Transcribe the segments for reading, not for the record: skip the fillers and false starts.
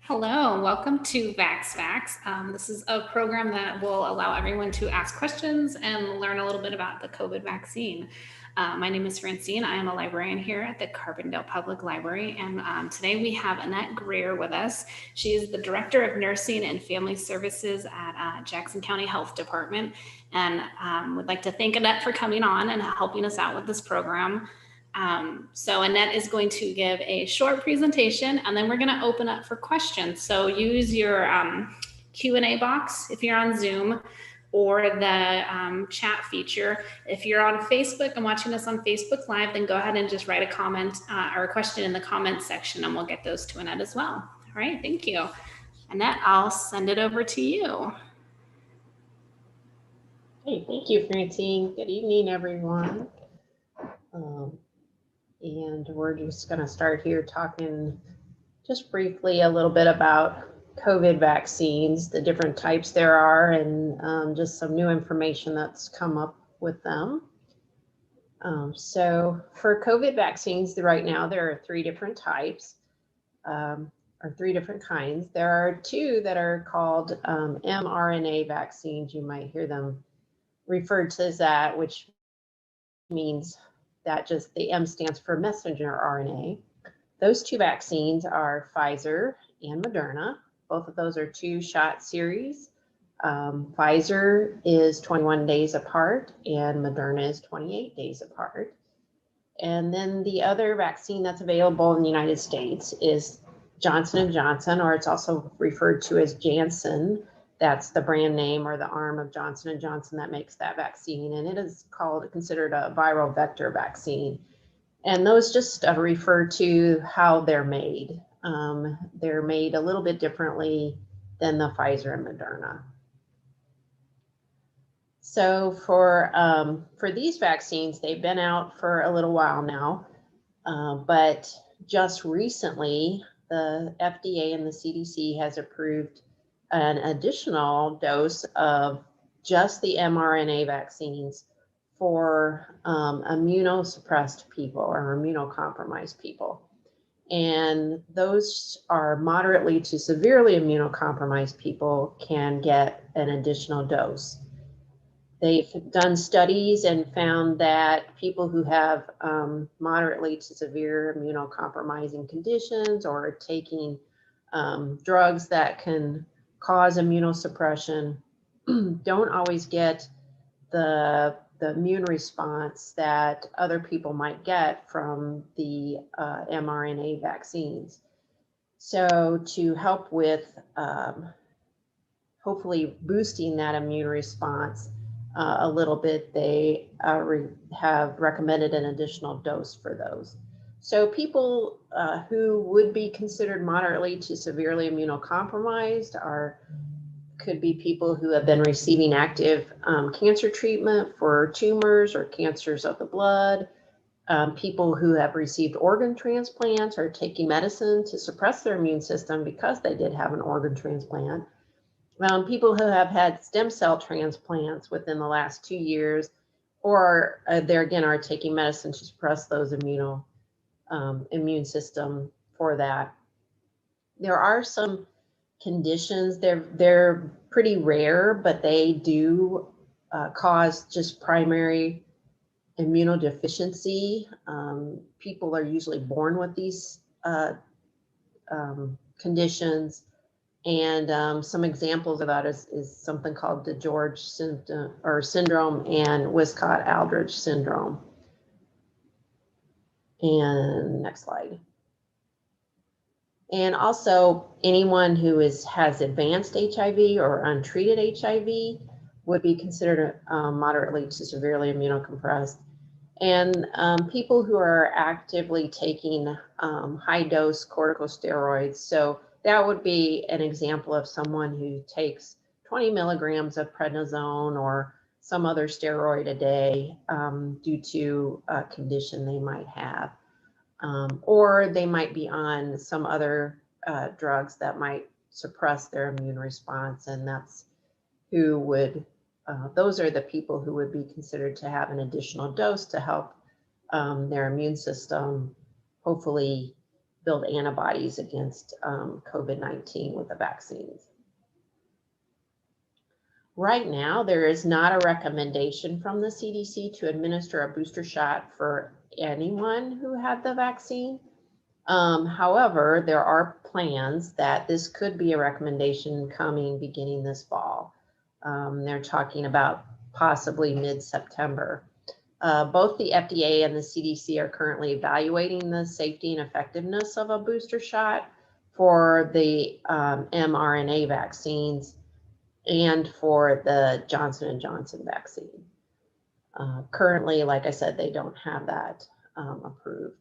Hello, welcome to Vax Facts. This is a program that will allow everyone to ask questions and learn a little bit about the COVID vaccine. My name is Francine. I am a librarian here at the Carbondale Public Library, and today we have Annette Greer with us. She is the Director of Nursing and Family Services at Jackson County Health Department, and would like to thank Annette for coming on and helping us out with this program. So Annette is going to give a short presentation, and then we're going to open up for questions. So use your Q&A box if you're on Zoom, or the chat feature. If you're on Facebook and watching us on Facebook Live, then go ahead and just write a comment or a question in the comments section, and we'll get those to Annette as well. All right, thank you. Annette, I'll send it over to you. Hey, thank you, Francine. Good evening, everyone. And we're just going to start here talking just briefly a little bit about COVID vaccines, the different types there are, and just some new information that's come up with them. So for COVID vaccines, right now there are three different types, or three different kinds. There are two that are called mRNA vaccines. You might hear them referred to as that, which means that just the M stands for messenger RNA. Those two vaccines are Pfizer and Moderna. Both of those are 2-shot series. Pfizer is 21 days apart and Moderna is 28 days apart. And then the other vaccine that's available in the United States is Johnson & Johnson, or it's also referred to as Janssen. That's the brand name or the arm of Johnson & Johnson that makes that vaccine. And it is considered a viral vector vaccine. And those just refer to how they're made. They're made a little bit differently than the Pfizer and Moderna. So for these vaccines, they've been out for a little while now, but just recently, the FDA and the CDC has approved an additional dose of just the mRNA vaccines for immunosuppressed people or immunocompromised people. And those are moderately to severely immunocompromised people can get an additional dose. They've done studies and found that people who have moderately to severe immunocompromising conditions or taking drugs that can cause immunosuppression don't always get the immune response that other people might get from the mRNA vaccines. So to help with hopefully boosting that immune response a little bit, they have recommended an additional dose for those. So people who would be considered moderately to severely immunocompromised could be people who have been receiving active cancer treatment for tumors or cancers of the blood, people who have received organ transplants or taking medicine to suppress their immune system because they did have an organ transplant, people who have had stem cell transplants within the last 2 years, or they again are taking medicine to suppress those immune system for that. There are some conditions, they're pretty rare, but they do cause just primary immunodeficiency. People are usually born with these conditions. And some examples of that is something called DeGeorge syndrome and Wiskott-Aldrich syndrome. And next slide. And also anyone who has advanced HIV or untreated HIV would be considered moderately to severely immunocompressed. And people who are actively taking high-dose corticosteroids. So that would be an example of someone who takes 20 milligrams of prednisone or some other steroid a day due to a condition they might have. Or they might be on some other drugs that might suppress their immune response, and that's who would, those are the people who would be considered to have an additional dose to help their immune system hopefully build antibodies against COVID-19 with the vaccines. Right now, there is not a recommendation from the CDC to administer a booster shot for anyone who had the vaccine. However, there are plans that this could be a recommendation coming beginning this fall. They're talking about possibly mid-September. Both the FDA and the CDC are currently evaluating the safety and effectiveness of a booster shot for the mRNA vaccines and for the Johnson & Johnson vaccine. Currently, like I said, they don't have that approved.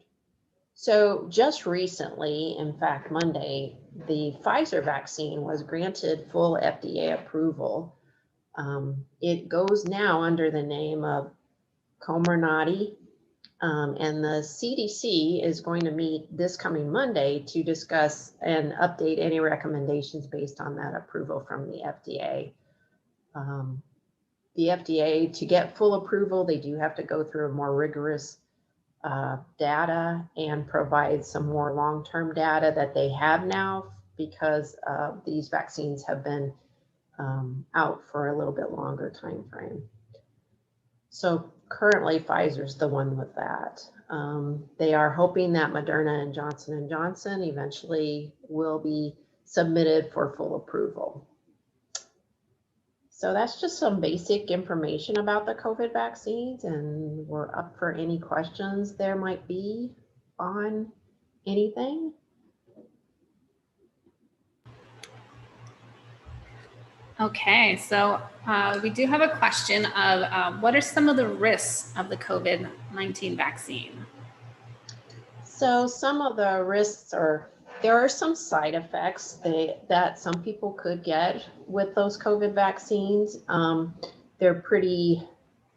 So just recently, in fact, Monday, the Pfizer vaccine was granted full FDA approval. It goes now under the name of Comirnaty, and the CDC is going to meet this coming Monday to discuss and update any recommendations based on that approval from the FDA. The FDA, to get full approval, they do have to go through a more rigorous data and provide some more long-term data that they have now, because these vaccines have been out for a little bit longer time frame. So currently Pfizer's the one with that. They are hoping that Moderna and Johnson & Johnson eventually will be submitted for full approval. So that's just some basic information about the COVID vaccines, and we're up for any questions there might be on anything. Okay, so we do have a question of what are some of the risks of the COVID-19 vaccine? So some of the risks are, there are some side effects that some people could get with those COVID vaccines. They're pretty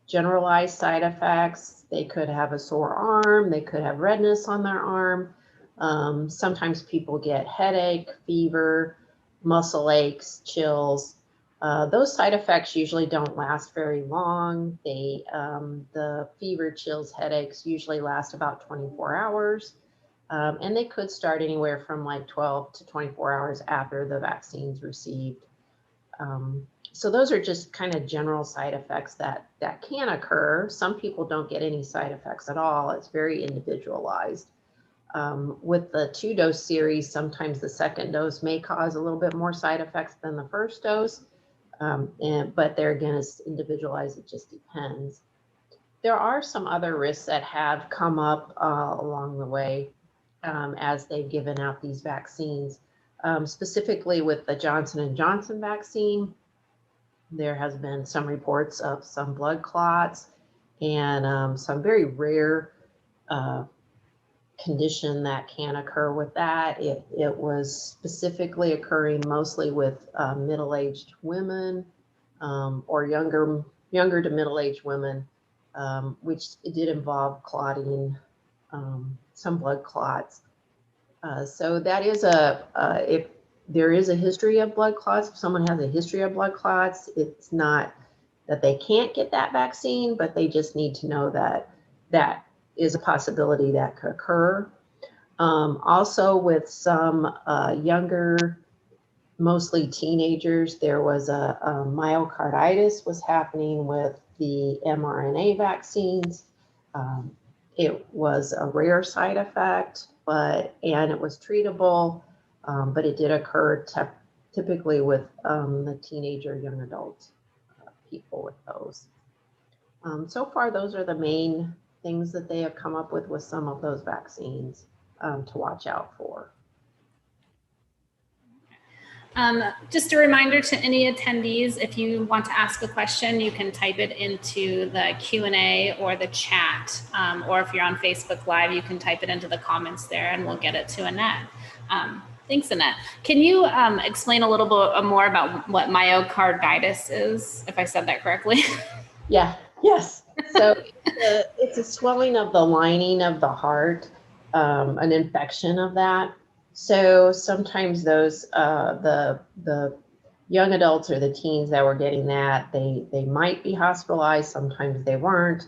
generalized side effects. They could have a sore arm, they could have redness on their arm. Sometimes people get headache, fever, muscle aches, chills. Those side effects usually don't last very long. The fever, chills, headaches usually last about 24 hours. And they could start anywhere from like 12 to 24 hours after the vaccine's received. So those are just kind of general side effects that can occur. Some people don't get any side effects at all. It's very individualized. With the 2-dose series, sometimes the second dose may cause a little bit more side effects than the first dose. But there again, it's individualized, it just depends. There are some other risks that have come up along the way as they've given out these vaccines. Specifically with the Johnson & Johnson vaccine, there has been some reports of some blood clots and some very rare condition that can occur with that. It was specifically occurring mostly with middle-aged women or younger to middle-aged women, which it did involve clotting, some blood clots. So that is if there is a history of blood clots, if someone has a history of blood clots, it's not that they can't get that vaccine, but they just need to know that that is a possibility that could occur. Also with some younger, mostly teenagers, there was a myocarditis was happening with the mRNA vaccines. It was a rare side effect, and it was treatable, but it did occur typically with the teenager, young adult people with those. So far, those are the main things that they have come up with some of those vaccines to watch out for. Just a reminder to any attendees, if you want to ask a question, you can type it into the Q&A or the chat, or if you're on Facebook Live, you can type it into the comments there and we'll get it to Annette. Thanks, Annette. Can you explain a little bit more about what myocarditis is, if I said that correctly? Yes. So it's a swelling of the lining of the heart, an infection of that. So sometimes those the young adults or the teens that were getting that, they might be hospitalized. Sometimes they weren't.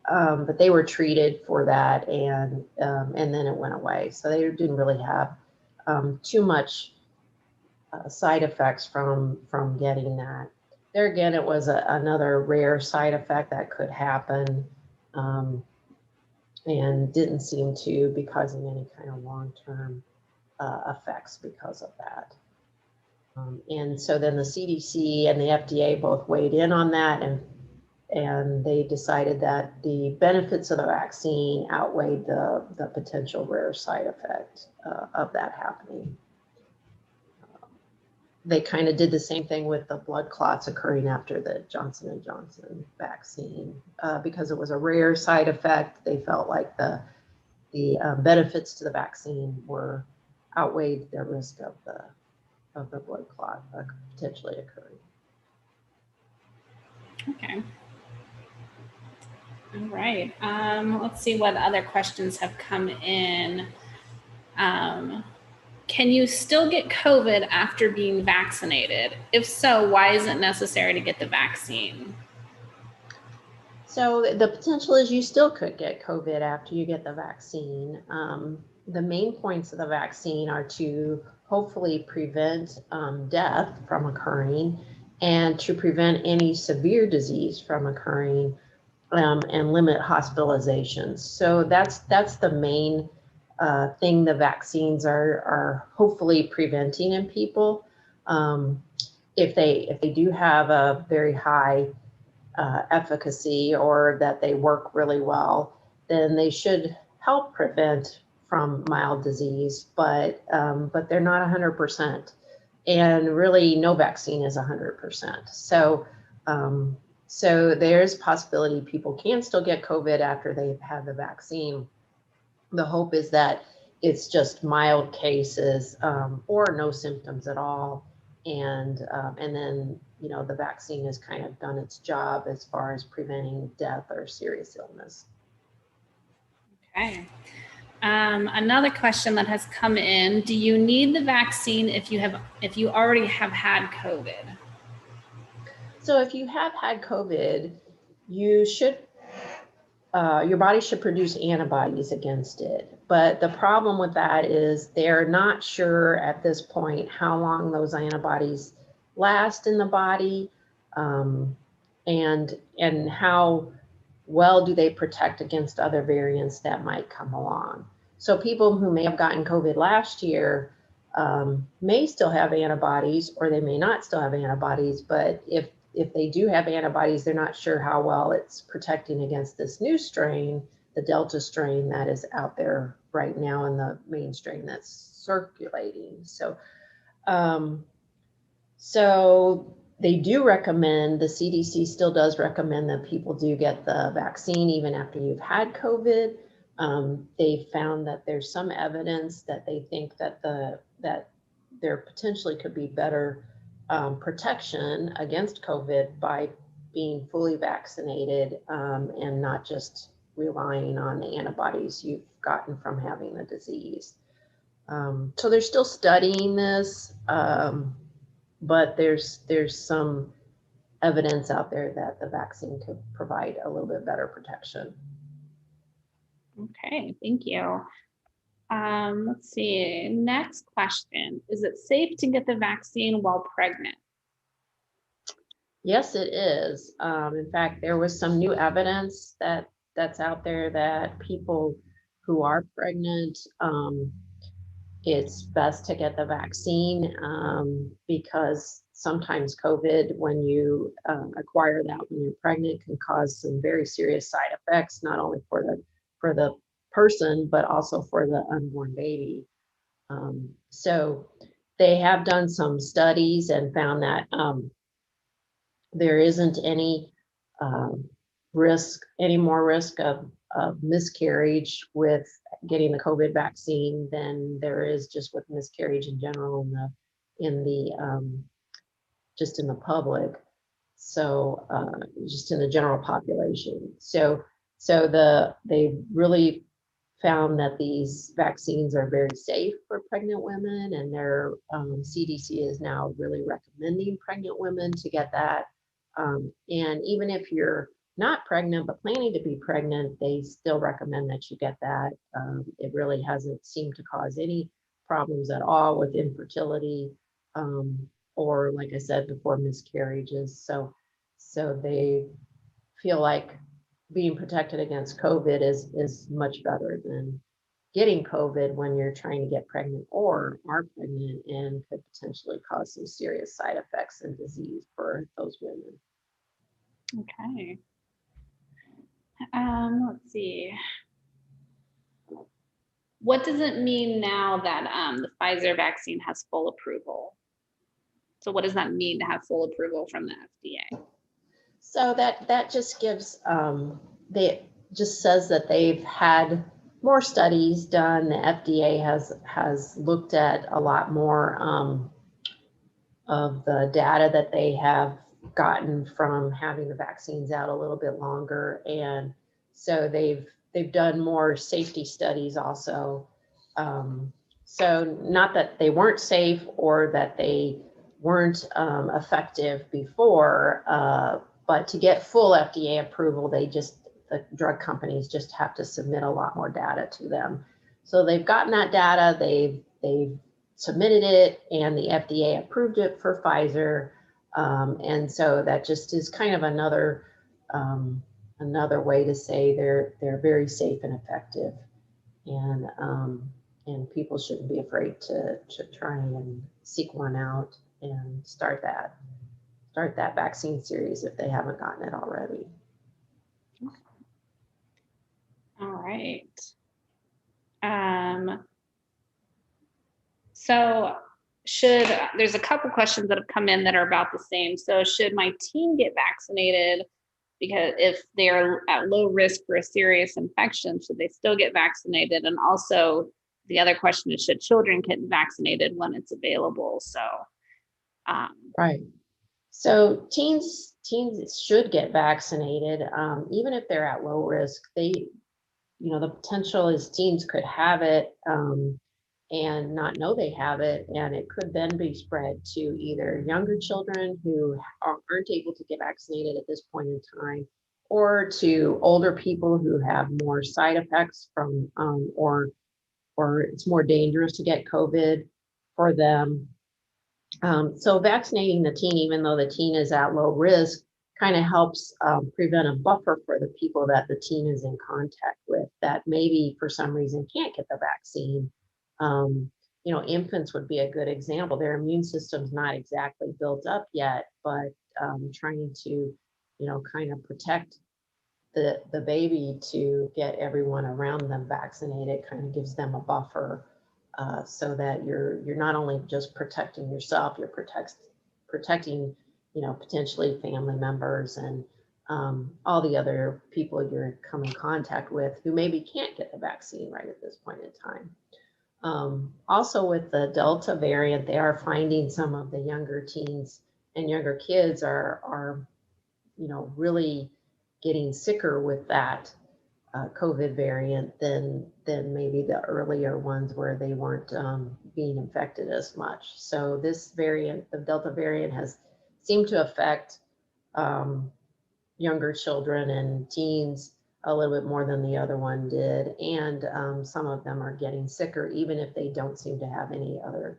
but they were treated for that, and then it went away. So they didn't really have too much side effects from getting that. There again, it was another rare side effect that could happen, and didn't seem to be causing any kind of long-term effects because of that. And so then the CDC and the FDA both weighed in on that, and they decided that the benefits of the vaccine outweighed the potential rare side effect of that happening. They kind of did the same thing with the blood clots occurring after the Johnson & Johnson vaccine. Because it was a rare side effect, they felt like the benefits to the vaccine were outweighed the risk of the blood clot potentially occurring. Okay. All right. Let's see what other questions have come in. Can you still get COVID after being vaccinated? If so, why is it necessary to get the vaccine? So the potential is you still could get COVID after you get the vaccine. The main points of the vaccine are to hopefully prevent death from occurring, and to prevent any severe disease from occurring, and limit hospitalizations. So that's the main thing the vaccines are hopefully preventing in people. If they do have a very high efficacy, or that they work really well, then they should help prevent from mild disease, but they're not 100%. And really no vaccine is 100%. So there's possibility people can still get COVID after they've had the vaccine. The hope is that it's just mild cases, or no symptoms at all. And then, the vaccine has kind of done its job as far as preventing death or serious illness. Okay. Another question that has come in: do you need the vaccine if you already have had COVID? So if you have had COVID, you should your body should produce antibodies against it. But the problem with that is they're not sure at this point how long those antibodies last in the body, and how well do they protect against other variants that might come along. So people who may have gotten COVID last year may still have antibodies, or they may not still have antibodies, but if they do have antibodies, they're not sure how well it's protecting against this new strain, the Delta strain that is out there right now, and the main strain that's circulating. So they do recommend, the CDC still does recommend that people do get the vaccine even after you've had COVID. They found that there's some evidence that they think that there potentially could be better protection against COVID by being fully vaccinated, and not just relying on the antibodies you've gotten from having the disease. So they're still studying this, but there's some evidence out there that the vaccine could provide a little bit better protection. Okay, thank you. Let's see. Next question: is it safe to get the vaccine while pregnant? Yes, it is. In fact, there was some new evidence that's out there that people who are pregnant, it's best to get the vaccine, because sometimes COVID, when you acquire that when you're pregnant, can cause some very serious side effects, not only for the person, but also for the unborn baby. So they have done some studies and found that there isn't any more risk of miscarriage with getting the COVID vaccine than there is just with miscarriage in general just in the public. So just in the general population. So they really found that these vaccines are very safe for pregnant women, and their CDC is now really recommending pregnant women to get that. And even if you're not pregnant, but planning to be pregnant, they still recommend that you get that. It really hasn't seemed to cause any problems at all with infertility, or like I said before, miscarriages. So they feel like being protected against COVID is much better than getting COVID when you're trying to get pregnant or are pregnant and could potentially cause some serious side effects and disease for those women. Okay. Let's see. What does it mean now that the Pfizer vaccine has full approval? So what does that mean to have full approval from the FDA? So that just gives they just says that they've had more studies done. The FDA has looked at a lot more of the data that they have gotten from having the vaccines out a little bit longer, and so they've done more safety studies also. So not that they weren't safe or that they weren't effective before, but to get full FDA approval, the drug companies just have to submit a lot more data to them. So they've gotten that data, they've submitted it, and the FDA approved it for Pfizer. And so that just is kind of another way to say they're very safe and effective. And people shouldn't be afraid to try and seek one out and start that vaccine series if they haven't gotten it already. All right. So there's a couple questions that have come in that are about the same. So should my teen get vaccinated? Because if they're at low risk for a serious infection, should they still get vaccinated? And also the other question is, should children get vaccinated when it's available? So Right. So teens should get vaccinated, even if they're at low risk. The potential is teens could have it and not know they have it, and it could then be spread to either younger children who aren't able to get vaccinated at this point in time, or to older people who have more side effects from, or it's more dangerous to get COVID for them. So vaccinating the teen, even though the teen is at low risk, kind of helps prevent a buffer for the people that the teen is in contact with that maybe for some reason can't get the vaccine. Infants would be a good example. Their immune system's not exactly built up yet, but trying to, kind of protect the baby to get everyone around them vaccinated kind of gives them a buffer. So that you're not only just protecting yourself, you're protecting, potentially family members and all the other people you're come in contact with who maybe can't get the vaccine right at this point in time. Also with the Delta variant, they are finding some of the younger teens and younger kids are really getting sicker with that COVID variant than maybe the earlier ones where they weren't being infected as much. So this variant, the Delta variant, has seemed to affect younger children and teens a little bit more than the other one did. And some of them are getting sicker, even if they don't seem to have any other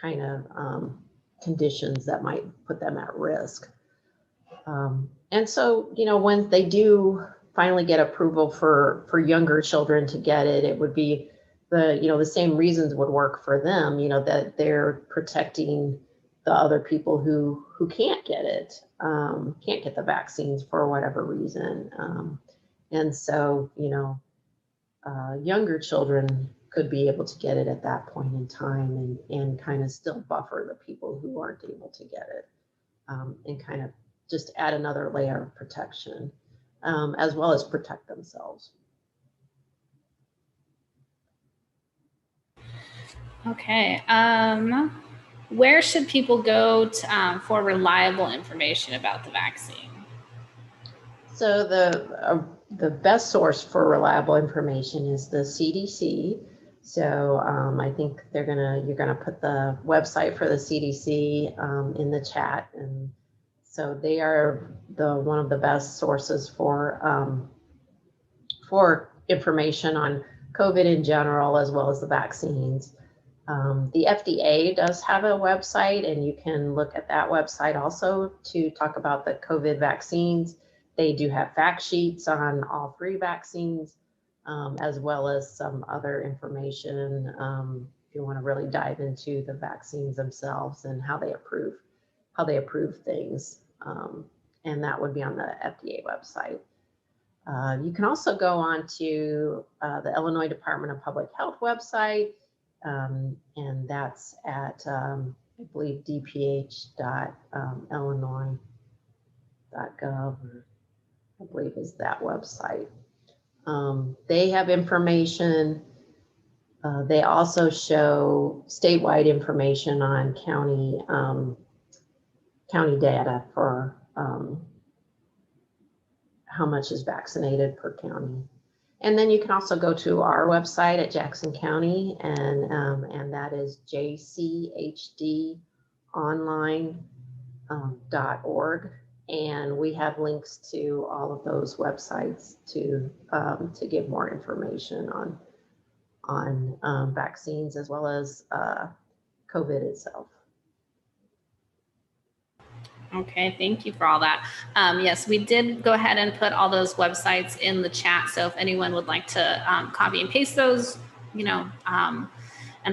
kind of conditions that might put them at risk. And so, when they do finally get approval for younger children to get it, it would be the same reasons would work for them, that they're protecting the other people who can't get it, can't get the vaccines for whatever reason. And so, younger children could be able to get it at that point in time and kind of still buffer the people who aren't able to get it, and kind of just add another layer of protection, as well as protect themselves. okay. Where should people go for reliable information about the vaccine? So the best source for reliable information is the CDC. So I think you're gonna put the website for the CDC in the chat, and So they are one of the best sources for information on COVID in general, as well as the vaccines. The FDA does have a website, and you can look at that website also to talk about the COVID vaccines. They do have fact sheets on all 3 vaccines, as well as some other information if you want to really dive into the vaccines themselves and how they approve things. And that would be on the FDA website. You can also go on to the Illinois Department of Public Health website, and that's at, I believe, dph.illinois.gov, I believe is that website. They have information. They also show statewide information on county data for how much is vaccinated per county. And then you can also go to our website at Jackson County, and that is jchdonline.org. And we have links to all of those websites to give more information on vaccines, as well as COVID itself. Okay, thank you for all that. Yes, we did go ahead and put all those websites in the chat. So if anyone would like to copy and paste those, and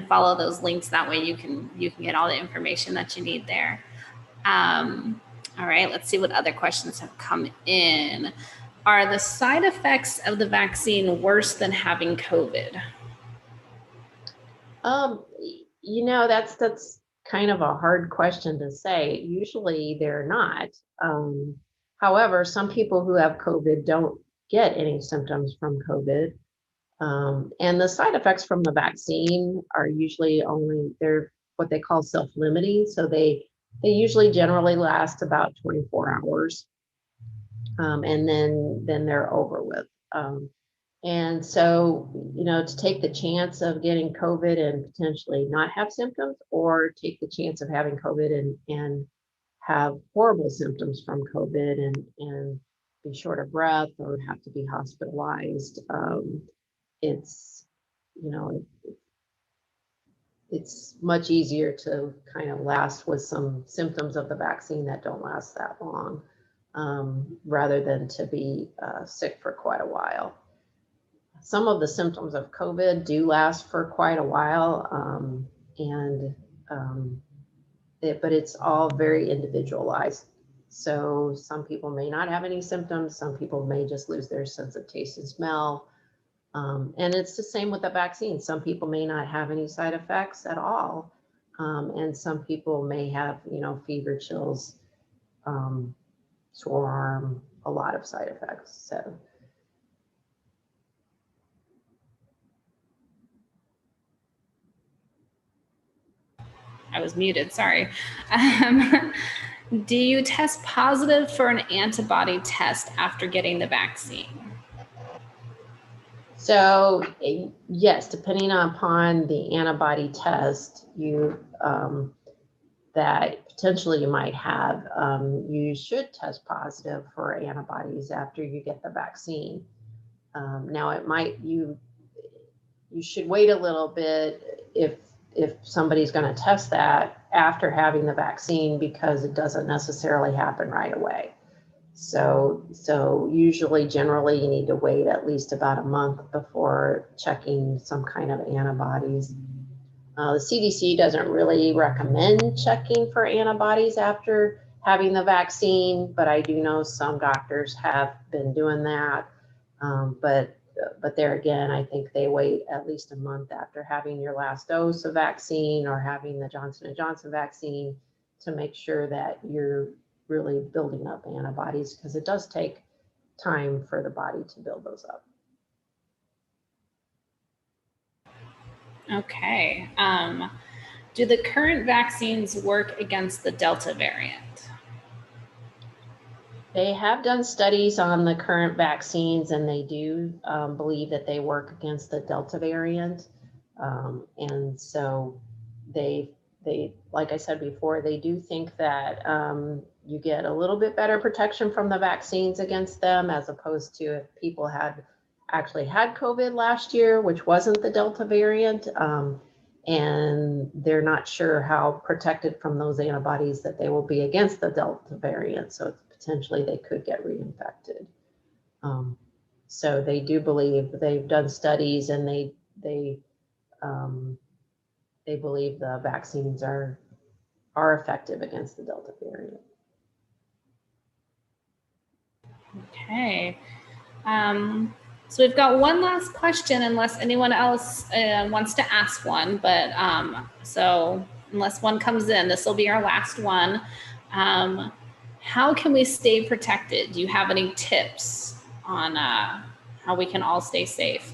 follow those links, that way you can get all the information that you need there. All right, let's see what other questions have come in. Are the side effects of the vaccine worse than having COVID? That's kind of a hard question to say. Usually they're not. However, some people who have COVID don't get any symptoms from COVID. And the side effects from the vaccine are usually they're what they call self-limiting. So they usually generally last about 24 hours. And then they're over with. And so, to take the chance of getting COVID and potentially not have symptoms, or take the chance of having COVID and have horrible symptoms from COVID and be short of breath or have to be hospitalized, it's much easier to kind of last with some symptoms of the vaccine that don't last that long, rather than to be sick for quite a while. Some of the symptoms of COVID do last for quite a while, but it's all very individualized. So some people may not have any symptoms. Some people may just lose their sense of taste and smell. And it's the same with the vaccine. Some people may not have any side effects at all. And some people may have, fever, chills, sore arm, a lot of side effects. So. I was muted, sorry. Do you test positive for an antibody test after getting the vaccine? So yes, depending upon the antibody test that potentially you might have, you should test positive for antibodies after you get the vaccine. Now you should wait a little bit if somebody's going to test that after having the vaccine, because it doesn't necessarily happen right away. So usually, generally, you need to wait at least about a month before checking some kind of antibodies. The CDC doesn't really recommend checking for antibodies after having the vaccine, but I do know some doctors have been doing that. But there again, I think they wait at least a month after having your last dose of vaccine or having the Johnson & Johnson vaccine to make sure that you're really building up antibodies, because it does take time for the body to build those up. Okay. Do the current vaccines work against the Delta variant? They have done studies on the current vaccines, and they do believe that they work against the Delta variant. And so they, like I said before, they do think that you get a little bit better protection from the vaccines against them, as opposed to if people had actually had COVID last year, which wasn't the Delta variant, and they're not sure how protected from those antibodies that they will be against the Delta variant. So potentially they could get reinfected. So they do believe, they've done studies, and they believe the vaccines are effective against the Delta variant. Okay. So we've got one last question, unless anyone else wants to ask one. But so unless one comes in, this will be our last one. How can we stay protected? Do you have any tips on how we can all stay safe?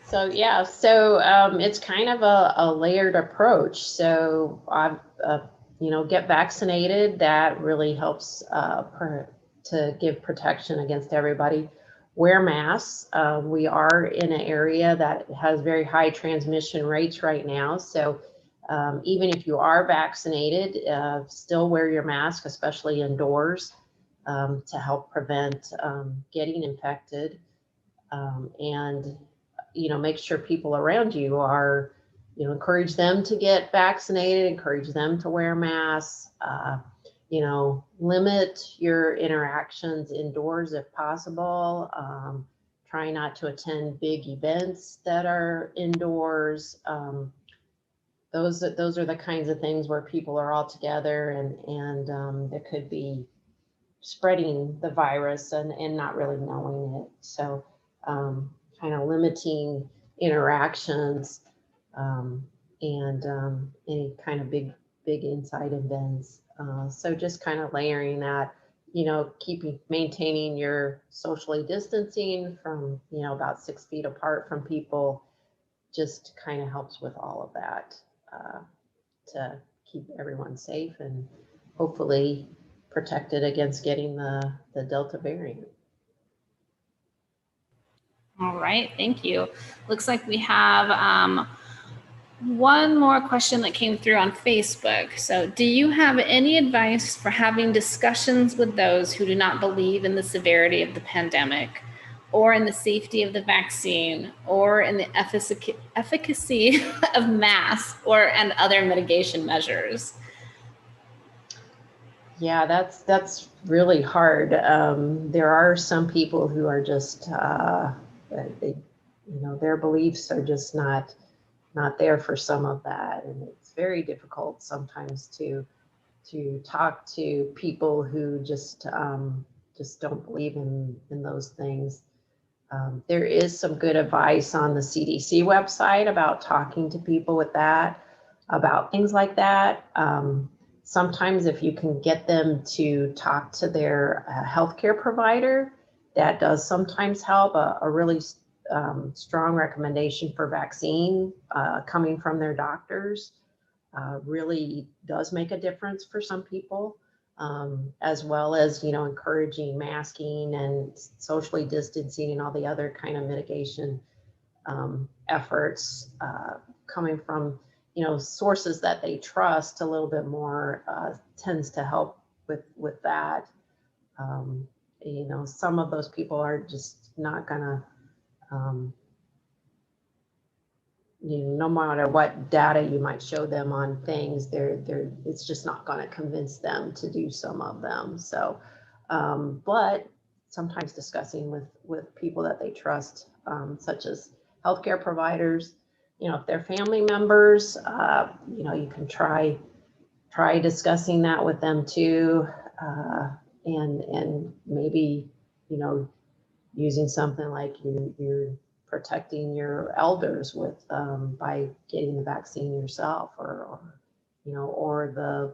So yeah, so it's kind of a layered approach. So I've get vaccinated. That really helps to give protection against everybody. Wear masks. We are in an area that has very high transmission rates right now. So even if you are vaccinated, still wear your mask, especially indoors, to help prevent getting infected. And make sure people around you are, encourage them to get vaccinated, encourage them to wear masks, limit your interactions indoors if possible. Try not to attend big events that are indoors. Those are the kinds of things where people are all together, and there could be spreading the virus and not really knowing it. So kind of limiting interactions, and any kind of big inside events. So just kind of layering that, maintaining your socially distancing from, about 6 feet apart from people, just kind of helps with all of that, to keep everyone safe and hopefully protected against getting the Delta variant. All right, thank you. Looks like we have one more question that came through on Facebook. So, do you have any advice for having discussions with those who do not believe in the severity of the pandemic, or in the safety of the vaccine, or in the efficacy of masks and other mitigation measures? Yeah, that's really hard. There are some people who are just their beliefs are just not there for some of that, and it's very difficult sometimes to talk to people who just don't believe in those things. There is some good advice on the CDC website about talking to people with that, about things like that. Sometimes if you can get them to talk to their healthcare provider, that does sometimes help. A really strong recommendation for vaccine coming from their doctors really does make a difference for some people, as well as, encouraging masking and socially distancing and all the other kind of mitigation efforts coming from sources that they trust a little bit more, tends to help with that. Some of those people are just not gonna, no matter what data you might show them on things, it's just not going to convince them to do some of them. So, but sometimes discussing with people that they trust, such as healthcare providers, if they're family members, you can try discussing that with them too, and maybe, using something like you're protecting your elders with, by getting the vaccine yourself, or the,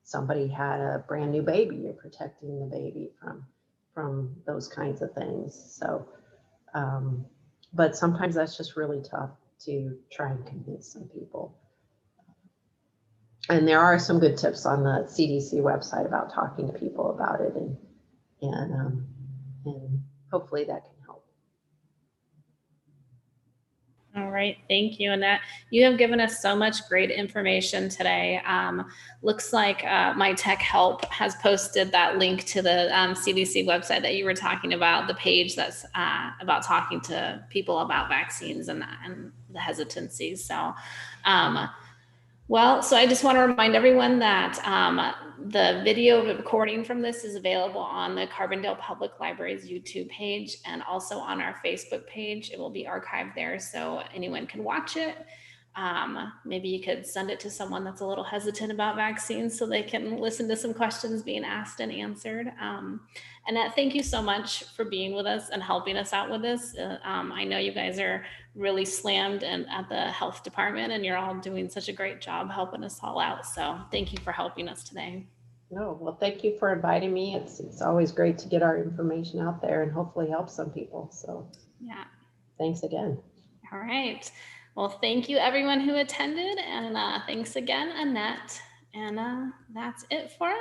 somebody had a brand new baby, you're protecting the baby from those kinds of things. So, but sometimes that's just really tough to try and convince some people. And there are some good tips on the CDC website about talking to people about it, and hopefully that can help. All right, thank you, Annette. You have given us so much great information today. Looks like My Tech Help has posted that link to the CDC website that you were talking about, the page that's about talking to people about vaccines and the hesitancy. So, so I just want to remind everyone that the video recording from this is available on the Carbondale Public Library's YouTube page and also on our Facebook page. It will be archived there so anyone can watch it. Maybe you could send it to someone that's a little hesitant about vaccines so they can listen to some questions being asked and answered. Annette, thank you so much for being with us and helping us out with this. I know you guys are really slammed and at the health department and you're all doing such a great job helping us all out. So thank you for helping us today. No, well, thank you for inviting me. It's always great to get our information out there and hopefully help some people. So yeah, thanks again. All right. Well, thank you everyone who attended and thanks again, Annette. And that's it for us.